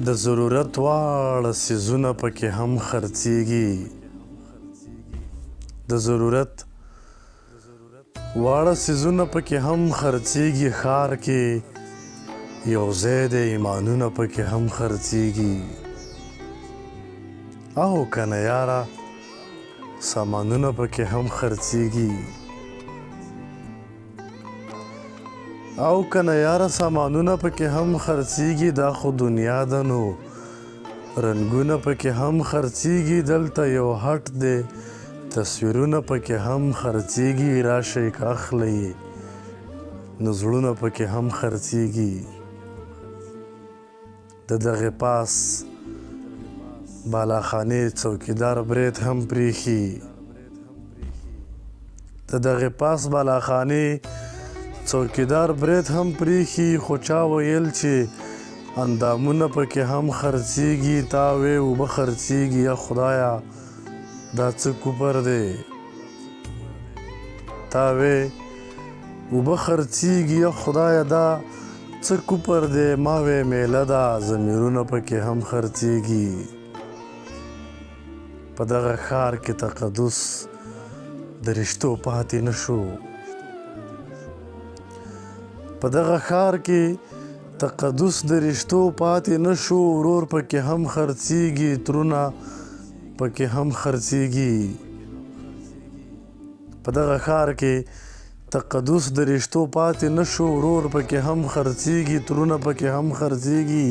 د ضرورت واړه څیزونه پکې هم خرڅیږي د ضرورت واړه څیزونه پکې هم خرڅیږي ښار کې یو ځای د ایمانونه پکې هم خرڅیږي او کنه یاره سامانونه پکې هم خرڅیږي او کنه یاره سامانونه پکې هم خرڅیږي دا خو دنیا ده نو رنګونه پکې هم خرڅیږي دلته یو هټ دی تصویرونه پکې هم خرڅیږي راشئ که اخلئ نو زړونه پکې هم خرڅیږي د دغې پاس بالاخانې څوکیدار برید هم پریښي د دغې پاس بالاخانې څوکیدار برید هم پریښي خو چا ویل چې اندامونه پکې هم خرڅیږي تا وې اوبه خرڅیږي یا خدایه دا څه کوپر دی تا وې اوبه خرڅیږي یا خدایه دا څه کوپر دی ما وې میله ده ضمیرونه پکې هم خرڅیږي په دغه ښار کې تقدس د رشتو پاتې نه شو په دغه ښار کې تقدس د رشتو پاتې نه شو ورور پکې هم خرڅیږي ترونه پکې هم خرڅیږي په دغه ښار کې تقدس د رشتو پاتې نه شو ورور پکې هم خرڅیږي ترونه پکې هم خرڅیږي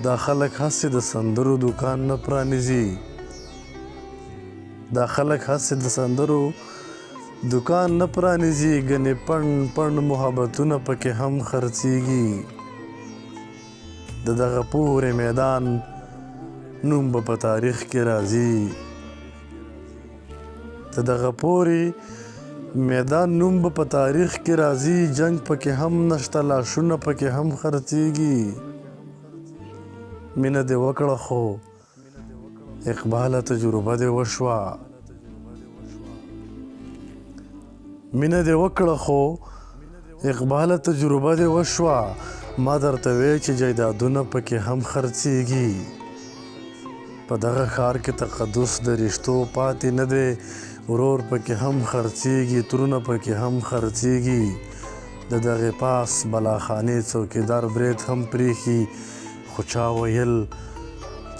دا خلک هسې د سندرو دکان نه پرانیزي دا خلک هسې د سندرو دکان نه پرانیزي ګنې پڼ پڼ محبتونه پکې هم خرڅیږي د دغه پورې میدان نوم به په تاریخ کې راځي د دغه پورې میدان نوم به په تاریخ کې راځي جنگ پکې هم نشته لاشونه پکې هم خرڅیږي مینه دې وکړه خو اقباله تجربه دې وشوه مینه دې وکړه خو اقباله تجربه دې وشوه ما درته وی چې جایدادونه پکې هم خرڅیږي په دغه ښار کې تقدس د رشتو پاتې نه دی ورور پکې هم خرڅیږي ترونه پکې هم خرڅیږي د دغې پاس بلاخانې څوکیدار برید هم پریښي خو چا ویل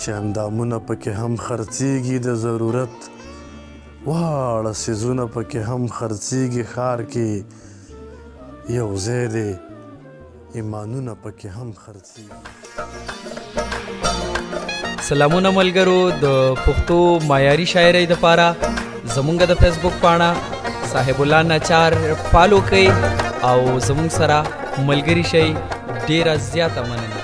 چې اندامونه پکې هم خرڅیږي د ضرورت واړه څیزونه پکې هم خرڅیږي ښار کې یو ځای دی ایمانونه پکې هم خرڅیږي سلامونه ملګرو د پښتو معیاري شاعرۍ دپاره زمونږ د فیسبوک پاڼه صاحب الله ناچار فالو کړئ او زمونږ سره ملګري شئ ډیره زیاته مننه